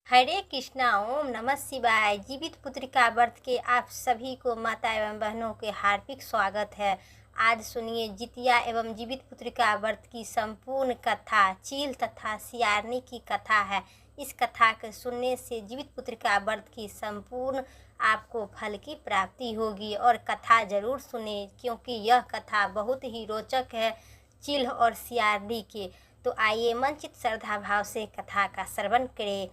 हरे कृष्णा। ओम नमः शिवाय। जीवित पुत्रिका व्रत के आप सभी को माता एवं बहनों के हार्दिक स्वागत है। आज सुनिए जितिया एवं जीवित पुत्रिका व्रत की संपूर्ण कथा। चील तथा सियारनी की कथा है। इस कथा के सुनने से जीवित पुत्रिका व्रत की संपूर्ण आपको फल की प्राप्ति होगी और कथा जरूर सुने, क्योंकि यह कथा बहुत ही रोचक है चील और सियारनी के। तो आइए मनचित श्रद्धा भाव से कथा का श्रवण करें।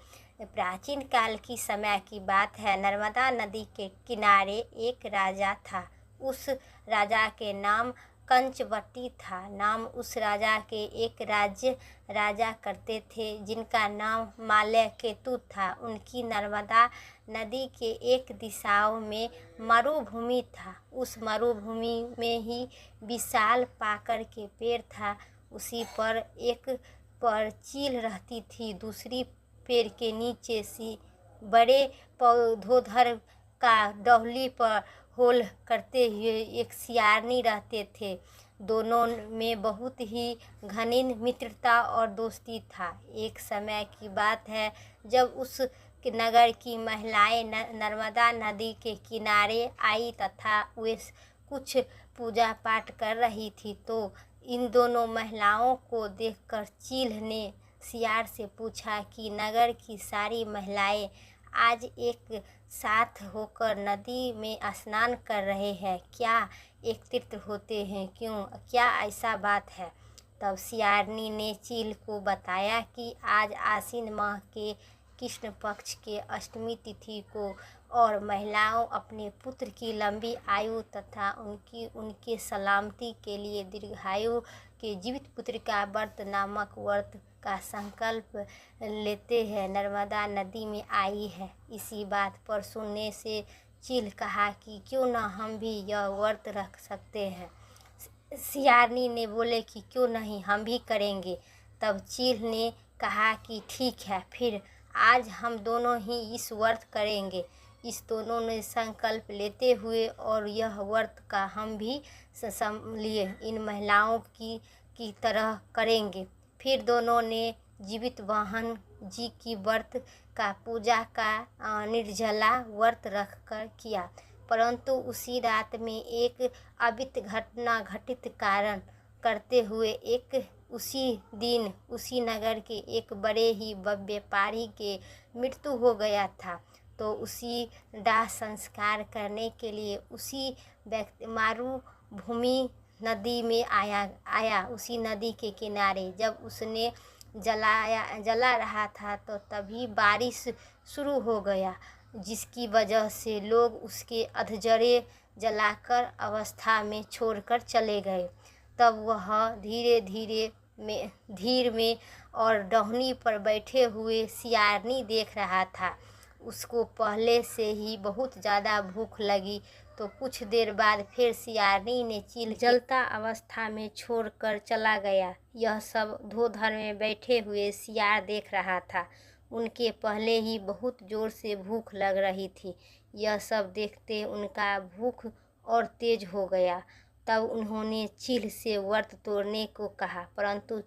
प्राचीन काल की समय की बात है। नर्मदा नदी के किनारे एक राजा था। उस राजा के नाम कंचवटी था। नाम उस राजा के एक राज्य राजा करते थे जिनका नाम माल्यकेतु था। उनकी नर्मदा नदी के एक दिशाओं में मरुभूमि था। उस मरुभूमि में ही विशाल पाकर के पेड़ था। उसी पर एक पर चील रहती थी। दूसरी पेड़ के नीचे सी बड़े पौधोधर का डौली पर होल करते हुए एक सियारनी रहते थे। दोनों में बहुत ही घनी मित्रता और दोस्ती था। एक समय की बात है जब उस नगर की महिलाएं नर्मदा नदी के किनारे आई तथा वे कुछ पूजा पाठ कर रही थी, तो इन दोनों महिलाओं को देखकर चील ने सियार से पूछा कि नगर की सारी महिलाएं आज एक साथ होकर नदी में स्नान कर रहे हैं, क्या एकत्रित होते हैं क्यों? क्या ऐसा बात है? तब सियारनी ने चील को बताया कि आज आश्विन माह के कृष्ण पक्ष के अष्टमी तिथि को और महिलाओं अपने पुत्र की लंबी आयु तथा उनके सलामती के लिए दीर्घायु के जीवित पुत्रिका व्रत नामक व्रत का संकल्प लेते हैं, नर्मदा नदी में आई है। इसी बात पर सुनने से चील कहा कि क्यों ना हम भी यह व्रत रख सकते हैं। सियारनी ने बोले कि क्यों नहीं, हम भी करेंगे। तब चील ने कहा कि ठीक है, फिर आज हम दोनों ही इस व्रत करेंगे। इस दोनों ने संकल्प लेते हुए और यह व्रत का हम भी लिए इन महिलाओं की तरह करेंगे। फिर दोनों ने जीवित वाहन जी की व्रत का पूजा का निर्जला व्रत रख कर किया। परंतु उसी रात में एक अवित घटना घटित कारण करते हुए उसी दिन उसी नगर के एक बड़े ही व्यापारी के मृत्यु हो गया था। तो उसी दाह संस्कार करने के लिए उसी मारुभूमि नदी में आया। उसी नदी के किनारे जब उसने जला रहा था तो तभी बारिश शुरू हो गया, जिसकी वजह से लोग उसके अधजरे जलाकर अवस्था में छोड़कर चले गए। तब वह धीर में और डहनी पर बैठे हुए सियारनी देख रहा था। उसको पहले से ही बहुत ज़्यादा भूख लगी, तो कुछ देर बाद फिर सियारनी ने चील जलता अवस्था में छोड़कर चला गया। यह सब धोधर में बैठे हुए सियार देख रहा था। उनके पहले ही बहुत जोर से भूख लग रही थी। यह सब देखते उनका भूख और तेज हो गया। तब उन्होंने चील से व्रत तोड़ने को कहा, परंतु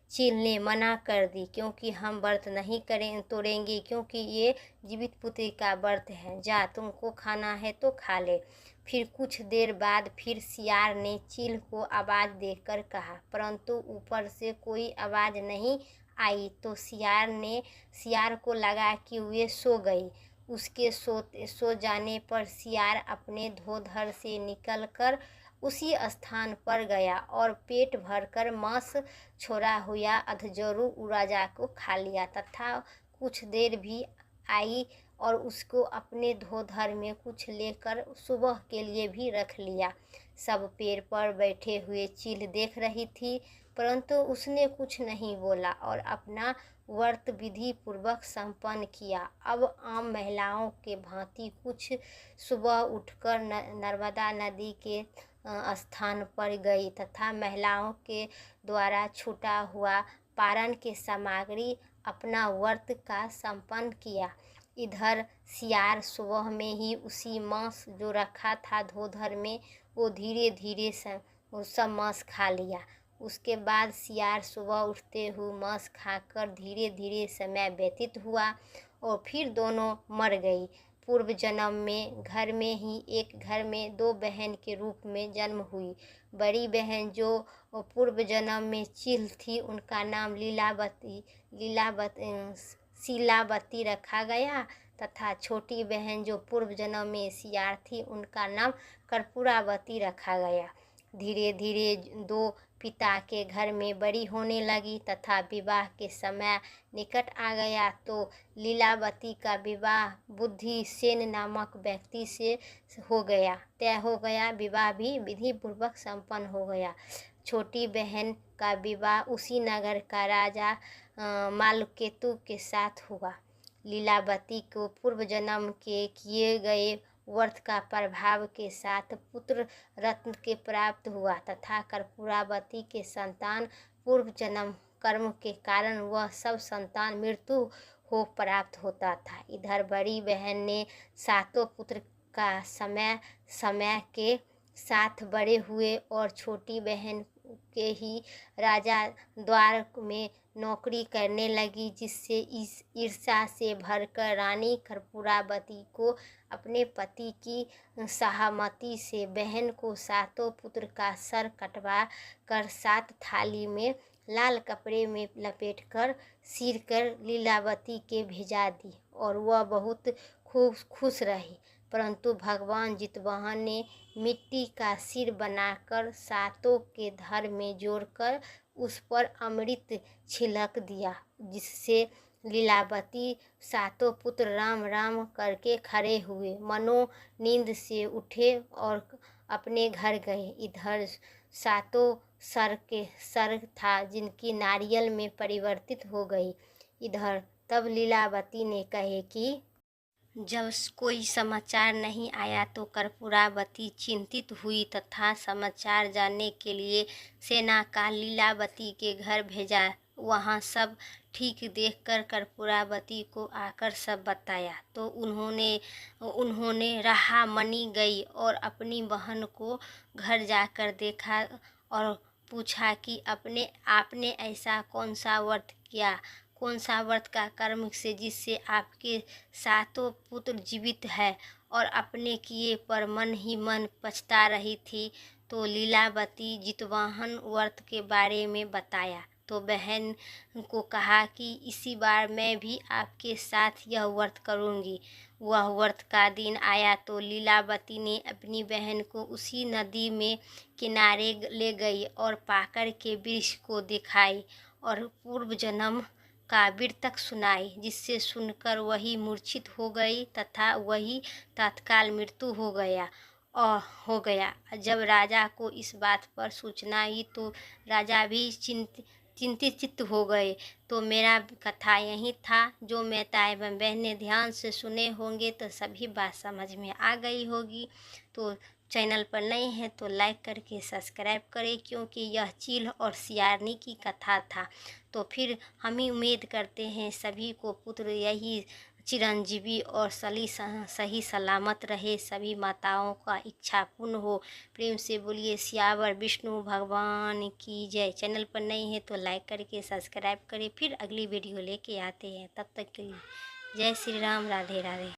चील ने मना कर दी, क्योंकि हम व्रत नहीं तोड़ेंगे, क्योंकि ये जीवित पुत्री का व्रत है। जा, तुमको खाना है तो खा ले। फिर कुछ देर बाद फिर सियार ने चील को आवाज़ देकर कहा, परंतु ऊपर से कोई आवाज़ नहीं आई। तो सियार को लगा कि वे सो गई। उसके सो जाने पर सियार अपने धोधर से निकलकर उसी स्थान पर गया और पेट भरकर मांस छोड़ा हुआ अधजरू राजा को खा लिया तथा कुछ देर भी आई और उसको अपने धोधर में कुछ लेकर सुबह के लिए भी रख लिया। सब पेड़ पर बैठे हुए चील देख रही थी, परंतु उसने कुछ नहीं बोला और अपना व्रत विधि पूर्वक संपन्न किया। अब आम महिलाओं के भांति कुछ सुबह उठकर नर्मदा नदी के स्थान पर गई तथा महिलाओं के द्वारा छूटा हुआ पारण के सामग्री अपना व्रत का संपन्न किया। इधर सियार सुबह में ही उसी मांस जो रखा था धोधर में, वो धीरे धीरे सब मांस खा लिया। उसके बाद सियार सुबह उठते हुए मांस खाकर धीरे धीरे समय व्यतीत हुआ और फिर दोनों मर गई। पूर्व जन्म में घर में ही एक घर में दो बहन के रूप में जन्म हुई। बड़ी बहन जो पूर्व जन्म में चील थी, उनका नाम शीलावती रखा गया तथा छोटी बहन जो पूर्व जन्म में सियार थी, उनका नाम कर्पूरावती रखा गया। धीरे धीरे दो पिता के घर में बड़ी होने लगी तथा विवाह के समय निकट आ गया तो लीलावती का विवाह बुद्धि सेन नामक व्यक्ति से तय हो गया। विवाह भी विधि पूर्वक संपन्न हो गया। छोटी बहन का विवाह उसी नगर का राजा मालकेतु के साथ हुआ। लीलावती को पूर्व जन्म के किए गए व्रत का प्रभाव के साथ पुत्र रत्न के प्राप्त हुआ तथा कर्पूरावती के संतान पूर्व जन्म कर्म के कारण वह सब संतान मृत्यु हो प्राप्त होता था। इधर बड़ी बहन ने सातों पुत्र का समय के साथ बड़े हुए और छोटी बहन के ही राजा द्वार में नौकरी करने लगी, जिससे इस ईर्ष्या से भरकर रानी कर्पूरावती को अपने पति की सहमति से बहन को सातों पुत्र का सर कटवा कर 7 थाली में लाल कपड़े में लपेटकर सिर कर लीलावती के भेजा दी और वह बहुत खुश रही। परंतु भगवान जितवाहन ने मिट्टी का सिर बनाकर सातों के धर में जोड़कर उस पर अमृत छिड़क दिया, जिससे लीलावती सातों पुत्र राम राम करके खड़े हुए मनो नींद से उठे और अपने घर गए। इधर सातों सर था जिनकी नारियल में परिवर्तित हो गई। इधर तब लीलावती ने कहे कि जब कोई समाचार नहीं आया तो कर्पूरावती चिंतित हुई तथा समाचार जानने के लिए सेना का लीलावती के घर भेजा। वहाँ सब ठीक देखकर कर्पूरावती को आकर सब बताया तो उन्होंने रहा मनी गई और अपनी बहन को घर जाकर देखा और पूछा कि आपने ऐसा कौन सा व्रत का कर्म से जिससे आपके सातों पुत्र जीवित है और अपने किए पर मन ही मन पछता रही थी। तो लीलावती जितवाहन व्रत के बारे में बताया तो बहन को कहा कि इसी बार मैं भी आपके साथ यह व्रत करूँगी। वह व्रत का दिन आया तो लीलावती ने अपनी बहन को उसी नदी में किनारे ले गई और पाकर के वृक्ष को दिखाई और पूर्व जन्म का वृत्तांत सुनाई, जिससे सुनकर वही मूर्छित हो गई तथा वही तत्काल मृत्यु हो गया। जब राजा को इस बात पर सूचना आई तो राजा भी चिंतित हो गए। तो मेरा कथा यही था। जो माता एवं बहनें ध्यान से सुने होंगे तो सभी बात समझ में आ गई होगी। तो चैनल पर नए हैं तो लाइक करके सब्सक्राइब करें, क्योंकि यह चील और सियारनी की कथा था। तो फिर हम उम्मीद करते हैं सभी को पुत्र यही चिरंजीवी और सही सलामत रहे, सभी माताओं का इच्छा पूर्ण हो। प्रेम से बोलिए सियावर विष्णु भगवान की जय। चैनल पर नए हैं तो लाइक करके सब्सक्राइब करें। फिर अगली वीडियो लेके आते हैं, तब तक के लिए जय श्री राम, राधे राधे।